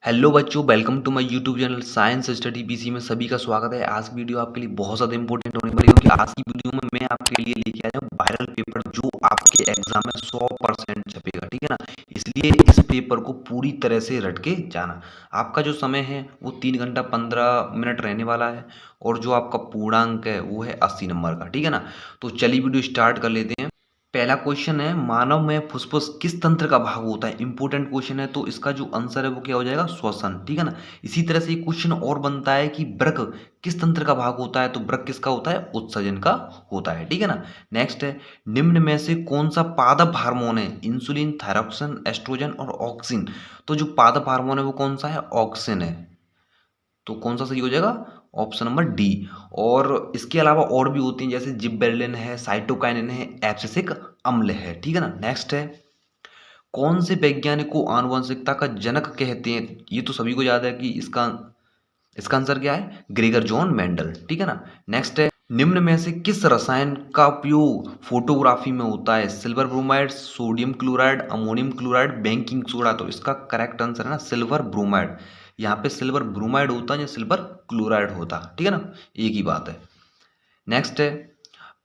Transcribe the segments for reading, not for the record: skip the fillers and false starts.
Hello बच्चों, welcome to my YouTube channel science study PC में सभी का स्वागत है। आज की वीडियो आपके लिए बहुत ज़्यादा इंपॉर्टेंट होने वाली है क्योंकि आज की वीडियो में मैं आपके लिए लेके आया हूँ वायरल पेपर जो आपके एग्जाम में 100% छपेगा। ठीक है ना। इसलिए इस पेपर को पूरी तरह से रट के जाना। आपका जो समय है वो 3 घंटा 15 मिनट रहने वाला है और जो आपका पूर्णांक है वो है 80 नंबर का। ठीक है ना। तो चलिए वीडियो स्टार्ट कर लेते हैं। पहला क्वेश्चन है, मानव में फुफ्फुस किस तंत्र का भाग होता है। इंपॉर्टेंट क्वेश्चन है, तो इसका जो आंसर है वो क्या हो जाएगा, श्वसन। ठीक है ना। इसी तरह से एक क्वेश्चन और बनता है कि वृक्क किस तंत्र का भाग होता है, तो वृक्क किसका होता है, उत्सर्जन का होता है। ठीक है ना। नेक्स्ट है, निम्न में से कौन सा पादप हार्मोन है, इंसुलिन, थायरॉक्सिन, एस्ट्रोजन और ऑक्सिन। तो जो पादप हार्मोन है वो कौन सा है, ऑक्सिन है। तो कौन सा सही हो जाएगा, ऑप्शन नंबर डी। और इसके अलावा और भी होती हैं, जैसे जिबरेलिन है, साइटोकाइनिन है, एब्सिसिक अम्ल है। ठीक है ना। नेक्स्ट है, कौन से वैज्ञानिक को आनुवंशिकता का जनक कहते हैं। ये तो सभी को याद है कि इसका इसका आंसर क्या है, ग्रेगर जॉन मेंडल। ठीक है ना। नेक्स्ट है, निम्न में से किस रसायन का उपयोग फोटोग्राफी में होता है, silver bromide, sodium chloride, ammonium chloride, baking soda. तो इसका करेक्ट आंसर है ना, सिल्वर ब्रोमाइड। यहाँ पे सिल्वर ब्रोमाइड होता है या सिल्वर क्लोराइड होता। ठीक है ना, एक ही बात है। नेक्स्ट है,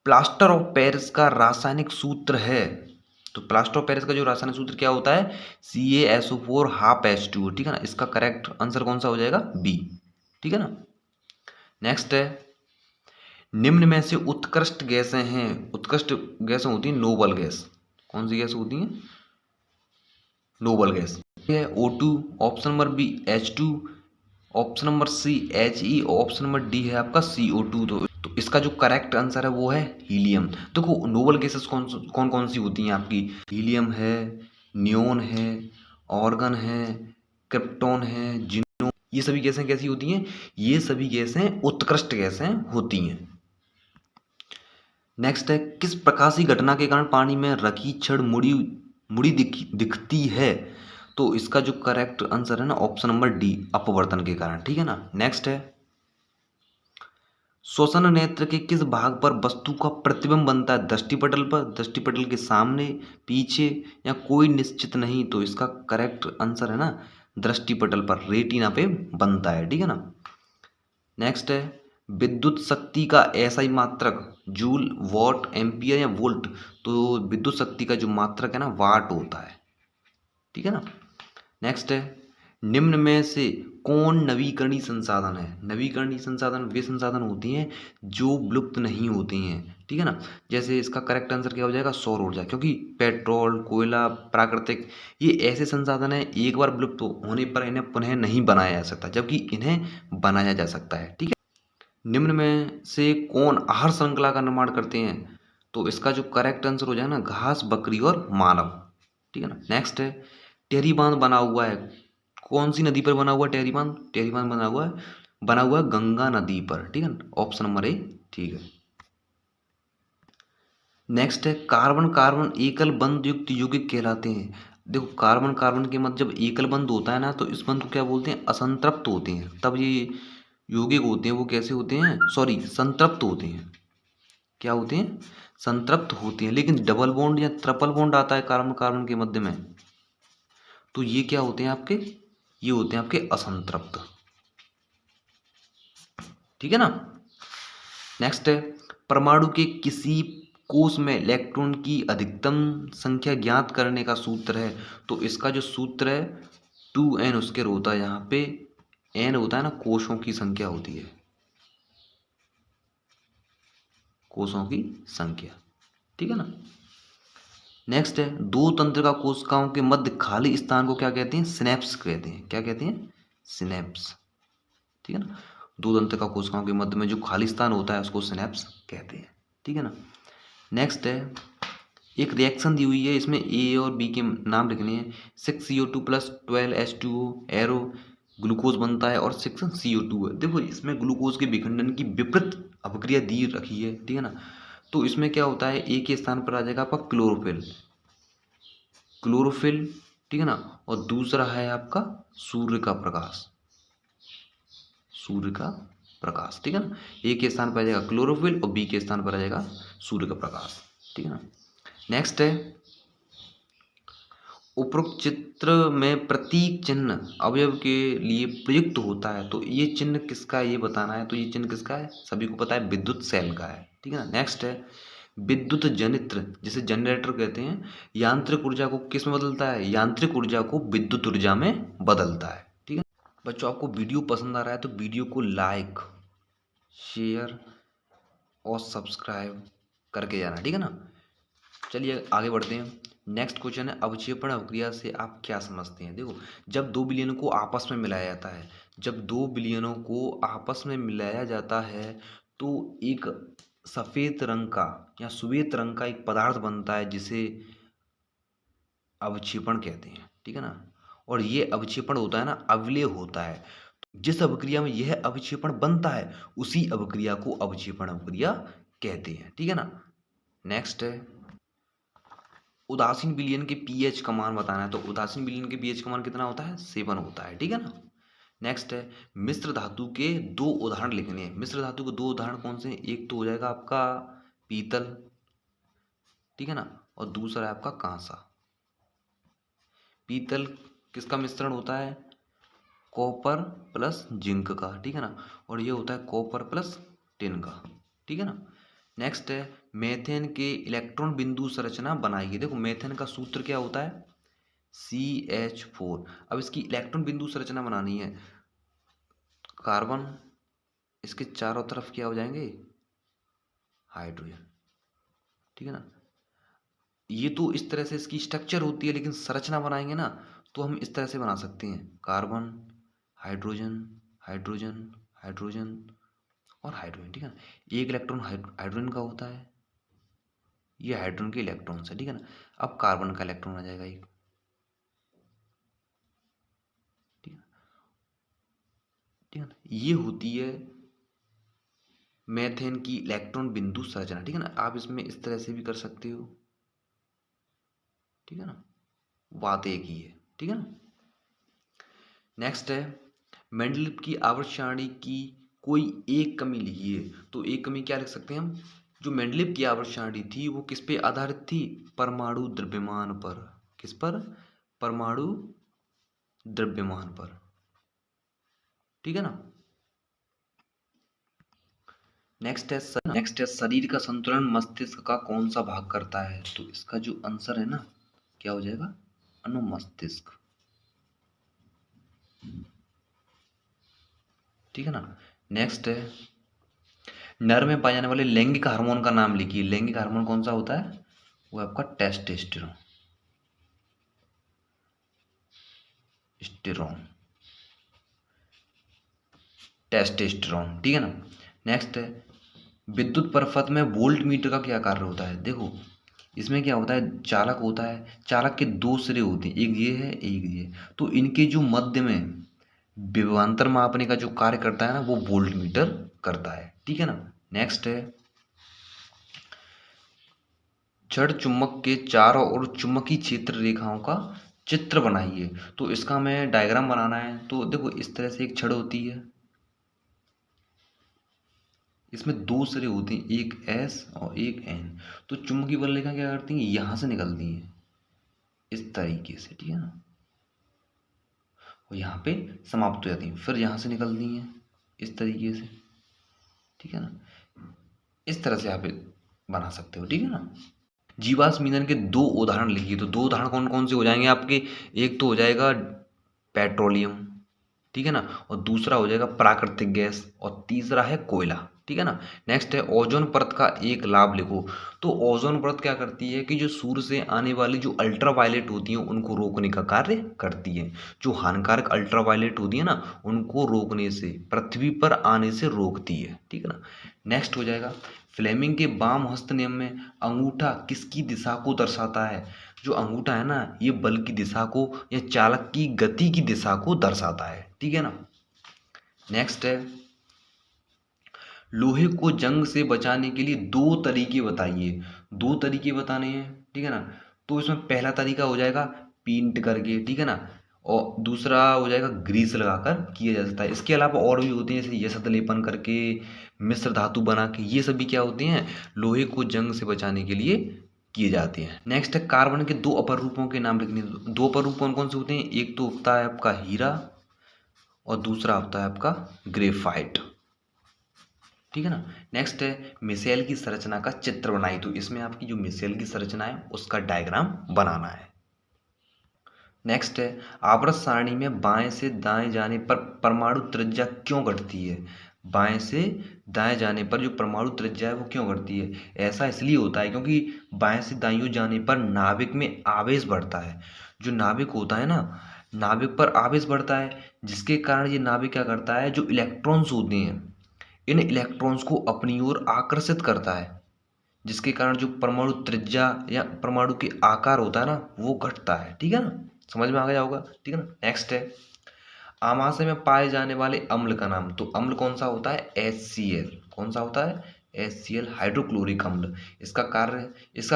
प्लास्टर ऑफ पेरिस का रासायनिक सूत्र है। तो प्लास्टर ऑफ पेरिस का जो रासायनिक सूत्र क्या होता है, CaSO4 हाफ H2। ठीक है ना। इसका करेक्ट आंसर कौन सा हो जाएगा, बी। ठीक है ना। नेक्स्ट है, निम्न में से उत्कृष्ट गैसें हैं, उत्कृष्ट गैसें होती हैं नोबल गैस। कौन सी गैस होती हैं, नोबल गैस। ये है O2, option number B H2, option number C He, option number D है आपका CO2। तो इसका जो करेक्ट आंसर है वो है हीलियम। देखो नोबल गैसेस कौन कौन कौन सी होती हैं आपकी, हीलियम है, नियोन है, ऑर्गन है, क्रिप्टॉन है, जिनो। ये सभी गैसें कैसी होती हैं, ये सभी गैसें उत्कृष्ट गैसें होती हैं। नेक्स्ट है, किस प्रकाशीय घटना के कारण पानी में रखी छड़ मुड़ी मुड़ी दिखती है। तो इसका जो करेक्ट आंसर है ना, ऑप्शन नंबर डी, अपवर्तन के कारण। ठीक है ना। नेक्स्ट है, श्वसन नेत्र के किस भाग पर वस्तु का प्रतिबिंब बनता है, दृष्टिपटल पर, दृष्टिपटल के सामने, पीछे या कोई निश्चित नहीं। तो इसका करेक्ट आंसर है ना, दृष्टिपटल पर, रेटिना पे बनता है। ठीक है ना। नेक्स्ट है, विद्युत शक्ति का एसआई मात्रक, जूल, वॉट, एम्पियर या वोल्ट। तो विद्युत शक्ति का जो मात्रक है ना, वाट होता है। ठीक है ना। नेक्स्ट है, निम्न में से कौन नवीकरणीय संसाधन है। नवीकरणीय संसाधन वे संसाधन होती हैं जो विलुप्त नहीं होती हैं। ठीक है ना। जैसे इसका करेक्ट आंसर क्या हो जाएगा, सौर ऊर्जा, क्योंकि पेट्रोल, कोयला, प्राकृतिक, ये ऐसे संसाधन हैं एक बार विलुप्त होने पर इन्हें पुनः नहीं बनाया जा सकता, जबकि इन्हें बनाया जा सकता है। ठीक है। निम्न में से कौन आहार श्रृंखला का निर्माण करते हैं। तो इसका जो करेक्ट आंसर हो जाएगा ना, घास, बकरी और मानव। ठीक है ना। नेक्स्ट है, टेहरी बांध बना हुआ है, कौन सी नदी पर बना हुआ है टेहरी बांध। टेहरी बांध बना हुआ है गंगा नदी पर। ठीक है ना, ऑप्शन नंबर ए ठीक है। नेक्स्ट है, कार्बन कार्बन एकल बंध युक्त यौगिक कहलाते हैं। देखो कार्बन कार्बन के मध्य जब एकल बंध होता है ना, तो इस बंध को क्या बोलते हैं, असंतृप्त होते हैं। तब ये यौगिक होते हैं वो कैसे होते हैं, सॉरी संतृप्त होते हैं। क्या होते हैं, संतृप्त होते हैं। लेकिन डबल बॉन्ड या ट्रिपल बॉन्ड आता है कार्बन कार्बन के मध्य में, तो ये क्या होते हैं आपके, ये होते हैं आपके असंतृप्त। ठीक है ना। नेक्स्ट है, परमाणु के किसी कोष में इलेक्ट्रॉन की अधिकतम संख्या ज्ञात करने का सूत्र है। तो इसका जो सूत्र है 2n स्क्वायर होता है। यहाँ पे n होता है ना, कोषों की संख्या होती है, कोषों की संख्या। ठीक है ना। नेक्स्ट है, दो तंत्रिका कोशिकाओं के मध्य खाली स्थान को क्या कहते हैं, सिनेप्स कहते हैं। क्या कहते हैं, सिनेप्स। ठीक है ना। दो तंत्रिका कोशिकाओं के मध्य में जो खाली स्थान होता है उसको सिनेप्स कहते हैं। ठीक है ना। नेक्स्ट है, एक रिएक्शन दी हुई है, इसमें ए और बी के नाम लिखने हैं। 6CO2 plus 12H2O arrow glucose बनता है और 6CO2 है। देखो इसमें ग्लूकोज के विखंडन की विपरीत अभिक्रिया दी रखी है। ठीक है ना। तो इसमें क्या होता है, ए के स्थान पर आ जाएगा आपका क्लोरोफिल, क्लोरोफिल। ठीक है ना। और दूसरा है आपका सूर्य का प्रकाश, सूर्य का प्रकाश। ठीक है ना। ए के स्थान पर आ जाएगा क्लोरोफिल और बी के स्थान पर आ जाएगा सूर्य का प्रकाश। ठीक है ना। नेक्स्ट है, उपरोक्त चित्र में प्रतीक चिन्ह अवयव के लिए प्रयुक्त होता है, तो ये चिन्ह किसका है ये बताना है। तो ये चिन्ह किसका है, सभी को पता है, विद्युत सेल का है, ठीक है ना। नेक्स्ट है विद्युत जनित्र, जिसे जनरेटर कहते हैं, यांत्रिक ऊर्जा को किस में बदलता है, यांत्रिक ऊर्जा को विद्युत ऊर्जा में बदलता है, ठीक है। बच्चों आपको वीडियो पसंद आ रहा है तो वीडियो को लाइक, शेयर और सब्सक्राइब करके जाना, ठीक है ना। चलिए आगे बढ़ते हैं। नेक्स्ट क्वेश्चन है अवक्षेपण अभिक्रिया से आप क्या समझते हैं। देखो, जब दो विलयनों को आपस में मिलाया जाता है, जब दो विलयनों को आपस में मिलाया जाता है तो एक सफ़ेद रंग का या श्वेत रंग का एक पदार्थ बनता है जिसे अवक्षेपण कहते हैं, ठीक है ना। और ये अवक्षेपण होता है ना, अवलेय होता है। जिस अभिक्रिया में यह अवक्षेपण बनता है उसी अभिक्रिया को अवक्षेपण अभिक्रिया कहते हैं, ठीक है ना। नेक्स्ट है उदासीन विलयन के पीएच का मान बताना है। तो उदासीन विलयन के पीएच का मान कितना होता है, 7 होता है, ठीक है ना। नेक्स्ट है मिश्र धातु के 2 उदाहरण लिखने हैं। मिश्र धातु के 2 उदाहरण कौन से हैं, एक तो हो जाएगा आपका पीतल, ठीक है ना, और दूसरा है आपका कांसा। पीतल किसका मिश्रण होता है, कॉपर प्लस जिंक का, ठीक है ना, और ये होता है कॉपर प्लस टिन का, ठीक है ना। नेक्स्ट है मेथेन के इलेक्ट्रॉन बिंदु संरचना बनाइए। देखो मेथेन का सूत्र क्या होता है, CH4। अब इसकी इलेक्ट्रॉन बिंदु संरचना बनानी है, कार्बन, इसके चारों तरफ क्या हो जाएंगे, हाइड्रोजन, ठीक है ना। ये तो इस तरह से इसकी स्ट्रक्चर होती है, लेकिन संरचना बनाएंगे ना तो हम इस तरह से बना सकते हैं, कार्बन, हाइड्रोजन, हाइड्रोजन, हाइड्रोजन और हाइड्रोजन, ठीक है ना। एक इलेक्ट्रॉन हाइड्रोजन का होता है, ये हाइड्रोजन के इलेक्ट्रॉन है, ठीक है ना। अब कार्बन का इलेक्ट्रॉन आ जाएगा एक, ठीक है, ठीक है ना। ये होती है मेथेन की इलेक्ट्रॉन बिंदु संरचना, ठीक है ना। आप इसमें इस तरह से भी कर सकते हो, ठीक है ना, बात एक ही है, ठीक है ना। नेक्स्ट है मेंडलीव की आवर्त सारणी की कोई एक कमी लिखिए। तो एक कमी क्या लिख सकते हैं हम, जो मेंडलीव की आवर्त सारणी थी वो किस पे आधारित थी, परमाणु द्रव्यमान पर। किस पर, परमाणु द्रव्यमान पर, ठीक है ना। नेक्स्ट है शरीर का संतुलन मस्तिष्क का कौन सा भाग करता है। तो इसका जो आंसर है ना, क्या हो जाएगा, अनुमस्तिष्क, ठीक है ना। नेक्स्ट है नर में पाए जाने वाले लैंगिक हार्मोन का नाम लिखिए। लैंगिक हार्मोन कौन सा होता है, वो आपका टेस्टोस्टेरोन, टेस्टोस्टेरोन, ठीक है ना। नेक्स्ट है विद्युत परिपथ में वोल्ट मीटर का क्या कार्य होता है। देखो इसमें क्या होता है, चालक होता है, चालक के 2 सिरे होते हैं, एक ये है एक ये, तो इनके जो मध्य में विभवांतर मापने का जो कार्य करता है ना, वो वोल्ट मीटर करता है, ठीक है ना। नेक्स्ट है जड़ चुंबक के चारों ओर चुंबकीय क्षेत्र रेखाओं का चित्र बनाइए। तो इसका हमें डायग्राम बनाना है। तो देखो इस तरह से एक छड़ होती है, इसमें 2 सिरे होते हैं, एक S और एक N। तो चुंबकीय बल रेखा क्या करती है, यहाँ से निकलती है इस तरीके से, ठीक है ना, और यहाँ पे समाप्त हो जाती है, फिर यहाँ से निकलती हैं इस तरीके से, ठीक है ना। इस तरह से आप बना सकते हो, ठीक है ना। जीवाश्म ईंधन के 2 उदाहरण लिखिए। तो 2 उदाहरण कौन कौन से हो जाएंगे आपके, एक तो हो जाएगा पेट्रोलियम, ठीक है ना, और दूसरा हो जाएगा प्राकृतिक गैस, और तीसरा है कोयला, ठीक है ना। नेक्स्ट है ओजोन परत का एक लाभ लिखो। तो ओजोन परत क्या करती है कि जो सूर्य से आने वाली जो अल्ट्रावायलेट होती है उनको रोकने का कार्य करती है। जो हानिकारक अल्ट्रावायलेट होती है ना, उनको रोकने से, पृथ्वी पर आने से रोकती है, ठीक है ना। नेक्स्ट हो जाएगा फ्लेमिंग के वाम हस्त नियम में अंगूठा किसकी दिशा को दर्शाता है। जो अंगूठा है ना, ये बल की दिशा को या चालक की गति की दिशा को दर्शाता है, ठीक है ना। नेक्स्ट है लोहे को जंग से बचाने के लिए 2 तरीके बताइए। 2 तरीके बताने हैं, ठीक है ना। तो इसमें पहला तरीका हो जाएगा पेंट करके, ठीक है ना, और दूसरा हो जाएगा ग्रीस लगाकर किया जा सकता है। इसके अलावा और भी होते हैं, जैसे यशत लेपन करके, मिश्र धातु बना के, ये सभी क्या होते हैं, लोहे को जंग से बचाने के लिए किए जाते हैं। नेक्स्ट है कार्बन के 2 अपर रूपों के नाम लिखने। 2 अपर रूप कौन कौन से होते हैं? एक तो होता है आपका हीरा और दूसरा होता है आपका ग्रेफाइट, ठीक है ना। नेक्स्ट है मिसाइल की संरचना का चित्र बनाई। तो इसमें आपकी जो मिसाइल की संरचना है उसका डायग्राम बनाना है। नेक्स्ट है आवर्त सारणी में बाएं से दाएं जाने पर परमाणु त्रिज्या क्यों घटती है? बाएं से दाएं जाने पर जो परमाणु त्रिज्या है वो क्यों घटती है? ऐसा इसलिए होता है क्योंकि बाएं से दाएं ओर जाने पर नाभिक में आवेश बढ़ता है। जो नाभिक होता है ना, नाभिक पर आवेश बढ़ता है, जिसके कारण ये नाभिक क्या करता है, जो इलेक्ट्रॉन्स होते हैं इन इलेक्ट्रॉन्स को अपनी ओर आकर्षित करता है, जिसके कारण जो परमाणु त्रिज्या या परमाणु के आकार होता है ना वो घटता है, ठीक है ना। समझ में आ गया होगा, ठीक है ना। नेक्स्ट है आमाशय में पाए जाने वाले अम्ल का नाम। तो अम्ल कौन सा होता है? HCl। कौन सा होता है? HCl, हाइड्रोक्लोरिक अम्ल। इसका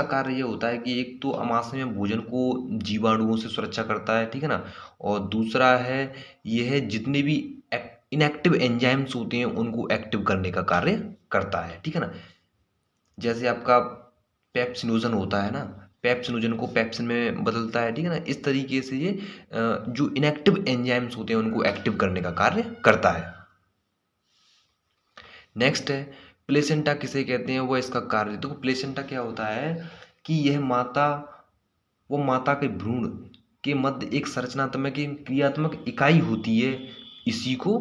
कार्य ये होता है कि एक तो आमाशय में भोजन को जीवाणुओं से सुरक्षा करता है, ठीक है ना। और दूसरा है यह जितने भी इनएक्टिव एंजाइम्स होते हैं उनको एक्टिव करने का कार्य करता है, ठीक है ना। जैसे आपका पेप्सिनोजन होता है ना, पेप्सिनोजन को पेप्सिन में बदलता है, ठीक है ना। इस तरीके से ये जो इनएक्टिव एंजाइम्स होते हैं उनको एक्टिव करने का कार्य करता है। नेक्स्ट है प्लेसेंटा किसे कहते हैं, वो इसका कार्य। देखो प्लेसेंटा क्या होता है कि यह माता के भ्रूण के मध्य एक संरचनात्मक क्रियात्मक इकाई होती है, इसी को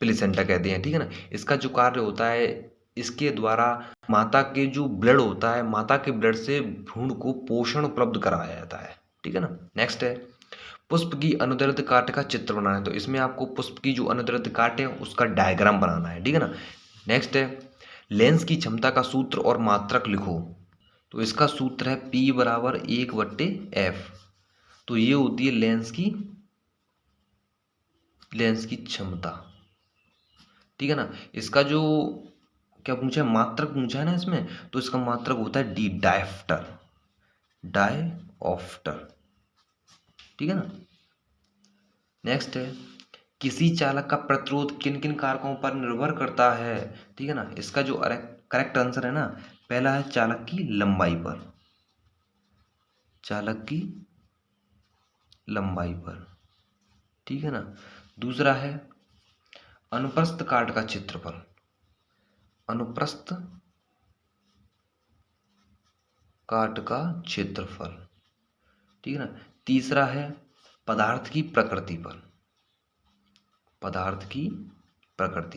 प्लेसेंटा कहते हैं, ठीक है ना। इसका जो कार्य होता है, इसके द्वारा माता के जो ब्लड होता है, माता के ब्लड से भ्रूण को पोषण उपलब्ध कराया जाता है, ठीक है ना। नेक्स्ट है पुष्प की अनुदैर्ध्य काट का चित्र बनाना है। तो इसमें आपको पुष्प की जो अनुदैर्ध्य काट है उसका डायग्राम बनाना है, ठीक है ना। नेक्स्ट है लेंस की क्षमता का सूत्र और मात्रक लिखो। तो इसका सूत्र है P बराबर 1/F। तो ये होती है लेंस की क्षमता, ठीक है ना। इसका जो क्या पूछा है, मात्रक पूछा है ना इसमें, तो इसका मात्रक होता है डी, डायऑफ्टर, ठीक है ना। नेक्स्ट है किसी चालक का प्रतिरोध किन किन कारकों पर निर्भर करता है, ठीक है ना। इसका जो करेक्ट आंसर है ना, पहला है चालक की लंबाई पर, ठीक है ना। दूसरा है अनुप्रस्थ काट का क्षेत्रफल, ठीक है ना। तीसरा है पदार्थ की प्रकृति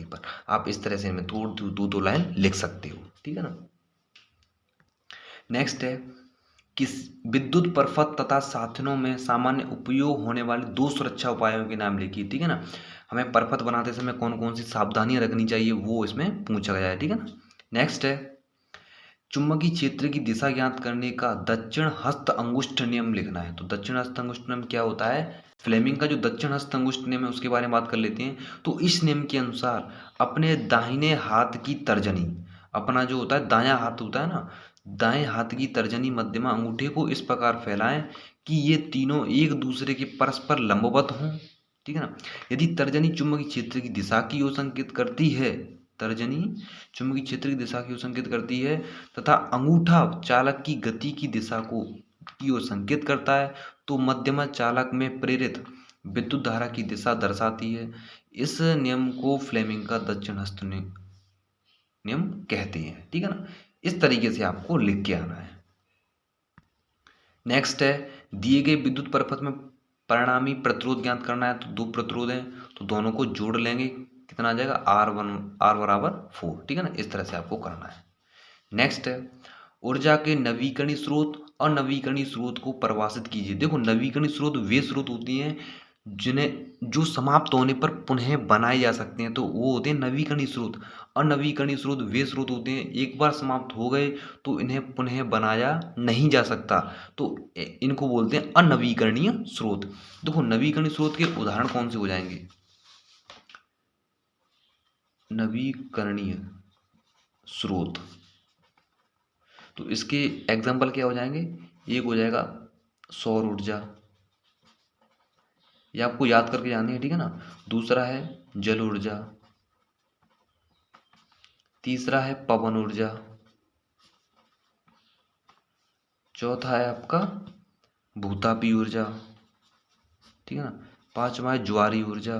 पर, आप इस तरह से इनमें दो लाइन लिख सकते हो, ठीक है ना। नेक्स्ट है किस विद्युत परपथ तथा साधनों में सामान्य उपयोग होने वाले 2 सुरक्षा उपायों के नाम लिखिए, ठीक है ना। हमें परपथ बनाते समय कौन कौन सी सावधानियां रखनी चाहिए वो इसमें पूछा गया है, ठीक है ना। नेक्स्ट है चुंबकीय क्षेत्र की दिशा ज्ञात करने का दक्षिण हस्त अंगुष्ठ नियम लिखना है। तो दक्षिण हस्त अंगुष्ठ नियम क्या होता है? फ्लेमिंग का जो दक्षिण हस्त अंगुष्ठ नियम है उसके बारे में बात कर लेते हैं। तो इस नियम के अनुसार अपने दाहिने हाथ की तर्जनी, अपना जो होता है दायां हाथ होता है ना, दाएं हाथ की तर्जनी मध्यमा अंगूठे को इस प्रकार फैलाएं कि ये तीनों एक दूसरे के परस्पर लंबवत हों, ठीक है ना। यदि तर्जनी चुंबकीय क्षेत्र की दिशा की ओर संकेत करती है, तथा अंगूठा चालक की गति की दिशा की ओर संकेत करता है, तो मध्यमा चालक में प्रेरित विद्युत धारा की दिशा दर्शाती है। इस नियम को फ्लेमिंग का दक्षिण हस्त नियम कहते हैं, ठीक है ना। इस तरीके से आपको लिख के आना है। नेक्स्ट है दिए गए विद्युत परपथ में परिणामी प्रतिरोध ज्ञात करना है। तो 2 प्रतिरोध हैं, तो दोनों को जोड़ लेंगे, कितना आ जाएगा R बराबर 4, ठीक है ना। इस तरह से आपको करना है। नेक्स्ट है ऊर्जा के नवीकरणीय स्रोत और नवीकरणीय स्रोत को परिभाषित कीजिए। देखो नवीकरणीय स्रोत वे स्रोत होती हैं जो समाप्त होने पर पुनः बनाए जा सकते हैं, तो वो होते हैं नवीकरणीय स्रोत। अनवीकरणीय स्रोत वे स्रोत होते हैं एक बार समाप्त हो गए तो इन्हें पुनः बनाया नहीं जा सकता, तो इनको बोलते हैं अनवीकरणीय स्रोत। देखो नवीकरणीय स्रोत के उदाहरण कौन से हो जाएंगे? नवीकरणीय स्रोत, तो इसके एग्जाम्पल क्या हो जाएंगे? एक हो जाएगा सौर ऊर्जा, ये आपको याद करके जानी है, ठीक है ना। दूसरा है जल ऊर्जा, तीसरा है पवन ऊर्जा, चौथा है आपका भूतापी ऊर्जा, ठीक है ना। पांचवा है ज्वारी ऊर्जा।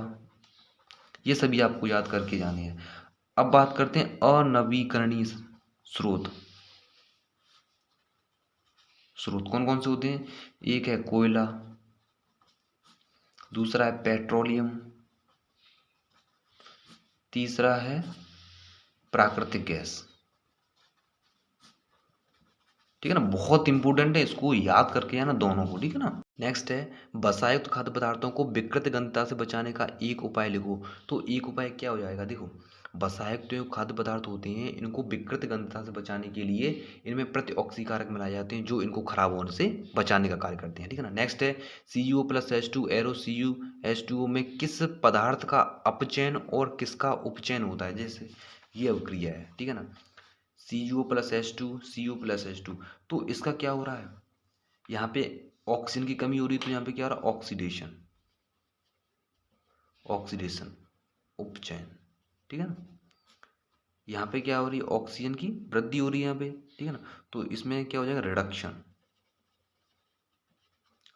ये सभी आपको याद करके जाने हैं। अब बात करते हैं अनवीकरणीय स्रोत। स्रोत कौन कौन से होते हैं? एक है कोयला, दूसरा है पेट्रोलियम, तीसरा है प्राकृतिक गैस, ठीक है ना। बहुत इंपॉर्टेंट है, इसको याद करके है ना दोनों को, ठीक है ना। नेक्स्ट है वसायुक्त खाद्य पदार्थों को विकृत गंधता से बचाने का एक उपाय लिखो। तो एक उपाय क्या हो जाएगा? देखो, वसायुक्त जो खाद्य पदार्थ होते हैं इनको विकृत गंधता से बचाने के लिए इनमें प्रतिऑक्सीकारक मिलाए जाते हैं जो इनको खराब होने से बचाने का कार्य करते हैं, ठीक है ना। नेक्स्ट है CuO+H2 एरो CuH2O में किस पदार्थ का अपचयन और किसका उपचयन होता है? जैसे ये अभिक्रिया है, ठीक है ना। CuO+H2 तो इसका क्या हो रहा है? यहाँ पे ऑक्सीजन की कमी हो रही है तो यहाँ पे क्या हो रहा है? ऑक्सीडेशन, ऑक्सीडेशन उपचयन, ठीक है ना। यहाँ पे क्या हो रही है? ऑक्सीजन की वृद्धि हो रही है यहाँ पे, ठीक है ना। तो इसमें क्या हो जाएगा? रिडक्शन,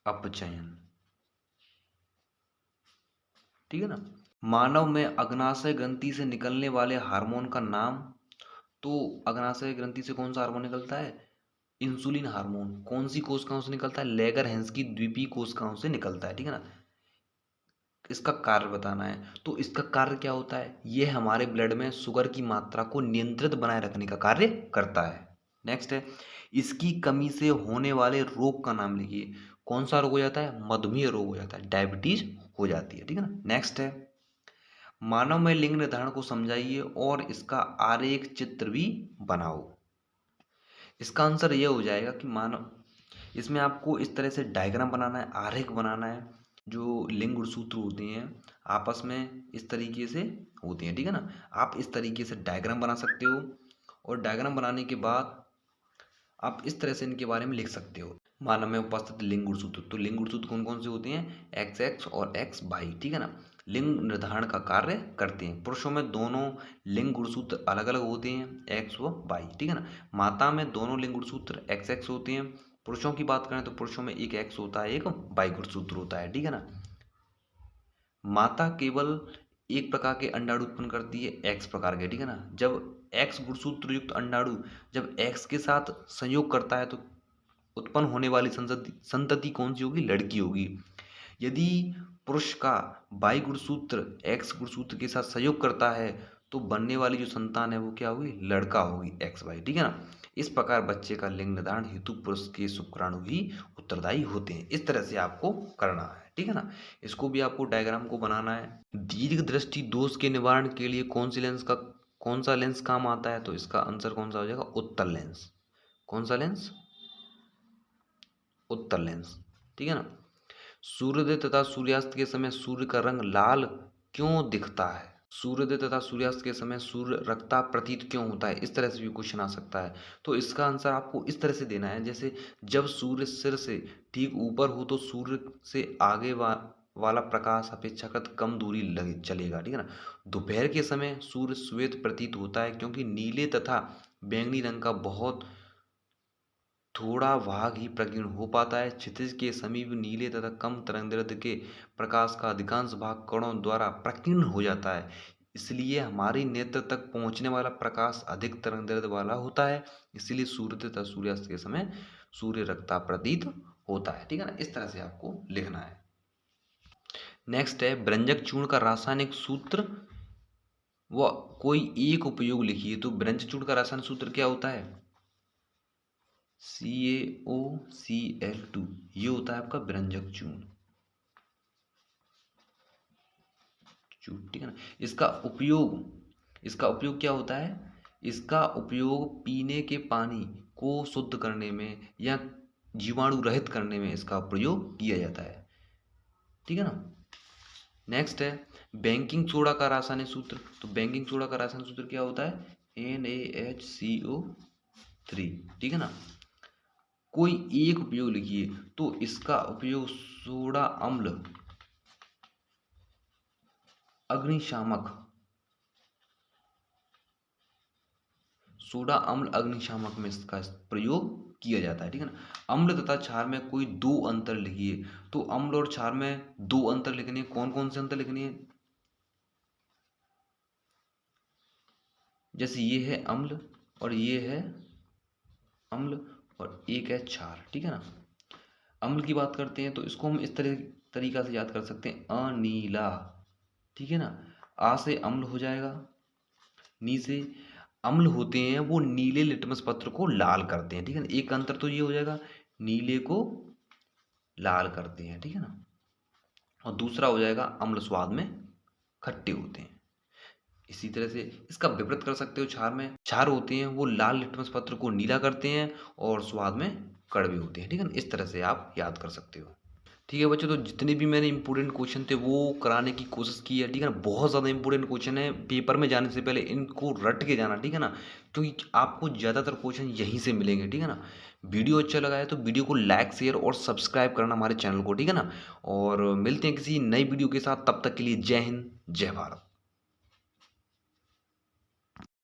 अपचयन, ठीक है ना। मानव में अग्नाशय ग्रंथि से निकलने वाले हार्मोन का नाम। तो अग्नाशय ग्रंथि से कौन सा हार्मोन निकलता है? Insulin hormone. कौन सी कोशिकाओं से निकलता है? लेगर-हैंस की द्विपी कोशिकाओं से निकलता है, ठीक है ना। इसका कार्य बताना है। तो इसका कार्य क्या होता है? ये हमारे ब्लड में शुगर की मात्रा को नियंत्रित बनाए रखने का कार्य करता है। नेक्स्ट है इसकी कमी से होने वाले रोग का नाम लिखिए। कौन सा रोग हो जाता है? मधुमेह रोग हो जाता है, डायबिटीज हो जाती है, ठीक है ना। नेक्स्ट है मानव में लिंग निर्धारण को समझाइए और इसका आरेख चित्र भी बनाओ। इसका आंसर ये हो जाएगा कि मानव, इसमें आपको इस तरह से डायग्राम बनाना है, आरेख बनाना है। जो लिंग गुणसूत्र होते हैं आपस में इस तरीके से होते हैं, ठीक है ना। आप इस तरीके से डायग्राम बना सकते हो और डायग्राम बनाने के बाद आप इस तरह से इनके बारे में लिख सकते हो। मानव में उपस्थित लिंग गुणसूत्र। तो लिंग गुणसूत्र कौन कौन से होते हैं? XX और XY, ठीक है ना। लिंग निर्धारण का कार्य करते हैं। पुरुषों में दोनों लिंग गुणसूत्र अलग अलग होते हैं, X व Y, ठीक है ना। माता में दोनों लिंग गुणसूत्र XX होते हैं। पुरुषों की बात करें तो पुरुषों में एक X होता है, एक Y गुणसूत्र होता है, ठीक है ना। माता केवल एक प्रकार के अंडाणु उत्पन्न करती है, X प्रकार के, ठीक है ना। जब X गुणसूत्र युक्त अंडाणु जब X के साथ संयोग करता है तो उत्पन्न होने वाली संतति कौन सी होगी? लड़की होगी। यदि पुरुष का Y गुणसूत्र X गुणसूत्र के साथ संयोग करता है तो बनने वाली जो संतान है वो क्या होगी? लड़का होगी, XY, ठीक है ना। इस प्रकार बच्चे का लिंग निर्धारण हेतु पुरुष के शुक्राणु ही उत्तरदायी होते हैं। इस तरह से आपको करना है, ठीक है ना। इसको भी आपको डायग्राम को बनाना है। दीर्घ दृष्टि दोष के निवारण के लिए कौन सा लेंस काम आता है? तो इसका आंसर कौन सा हो जाएगा? उत्तल लेंस। कौन सा लेंस? उत्तल लेंस, ठीक है ना। सूर्योदय तथा सूर्यास्त के समय सूर्य का रंग लाल क्यों दिखता है? सूर्योदय तथा सूर्यास्त के समय सूर्य रक्ता प्रतीत क्यों होता है? इस तरह से भी क्वेश्चन आ सकता है। तो इसका आंसर आपको इस तरह से देना है, जैसे जब सूर्य सिर से ठीक ऊपर हो तो सूर्य से आगे वाला प्रकाश अपेक्षाकृत कम दूरी लगे चलेगा, ठीक है ना। दोपहर के समय सूर्य श्वेत प्रतीत होता है क्योंकि नीले तथा बैंगनी रंग का बहुत थोड़ा भाग ही प्रकीर्ण हो पाता है। क्षितिज के समीप नीले तथा कम तरंगदैर्ध्य के प्रकाश का अधिकांश भाग कणों द्वारा प्रकीर्ण हो जाता है। इसलिए हमारी नेत्र तक पहुंचने वाला प्रकाश अधिक तरंगदैर्ध्य वाला होता है। इसलिए सूर्योदय तथा सूर्यास्त के समय सूर्य रक्ता प्रतीत होता है, ठीक है ना। इस तरह से आपको लिखना है। नेक्स्ट है व्यंजक चूर्ण का रासायनिक सूत्र व कोई एक उपयोग लिखिए। तो व्यंजक चूर्ण का रासायनिक सूत्र क्या होता है? CaOCl2, ये होता है आपका व्यंजक चूर्ण, ठीक है ना। इसका उपयोग क्या होता है? इसका उपयोग पीने के पानी को शुद्ध करने में या जीवाणु रहित करने में इसका प्रयोग किया जाता है, ठीक है ना। नेक्स्ट है बेकिंग सोडा का रासायनिक सूत्र। तो बेकिंग सोडा का रासायनिक सूत्र क्या होता है? NaHCO3, ठीक है ना। कोई एक उपयोग लिखिए। तो इसका उपयोग सोडा अम्ल अग्निशामक में इसका प्रयोग किया जाता है, ठीक है ना। अम्ल तथा क्षार में कोई दो अंतर लिखिए। तो अम्ल और क्षार में दो अंतर लिखने हैं। कौन कौन से अंतर लिखने हैं? जैसे ये है अम्ल और ये है अम्ल और एक है क्षार, ठीक है ना। अम्ल की बात करते हैं तो इसको हम इस तरीका से याद कर सकते हैं, अनीला, ठीक है ना। आ से अम्ल हो जाएगा, नी से अम्ल होते हैं वो नीले लिटमस पत्र को लाल करते हैं, ठीक है ना। एक अंतर तो ये हो जाएगा, नीले को लाल करते हैं, ठीक है ना। और दूसरा हो जाएगा अम्ल स्वाद में खट्टे होते हैं। इसी तरह से इसका विपरीत कर सकते हो क्षार में। क्षार होते हैं वो लाल लिटमस पत्र को नीला करते हैं और स्वाद में कड़वे होते हैं, ठीक है ना। इस तरह से आप याद कर सकते हो। ठीक है बच्चों, तो जितने भी मैंने इंपॉर्टेंट क्वेश्चन थे वो कराने की कोशिश की है, ठीक है ना। बहुत ज़्यादा इंपॉर्टेंट क्वेश्चन है, पेपर में जाने से पहले इनको रट के जाना, ठीक है ना, क्योंकि आपको ज़्यादातर क्वेश्चन यहीं से मिलेंगे, ठीक है ना। वीडियो अच्छा लगा है तो वीडियो को लाइक शेयर और सब्सक्राइब करना हमारे चैनल को, ठीक है ना। और मिलते हैं किसी नई वीडियो के साथ, तब तक के लिए जय हिंद जय भारत।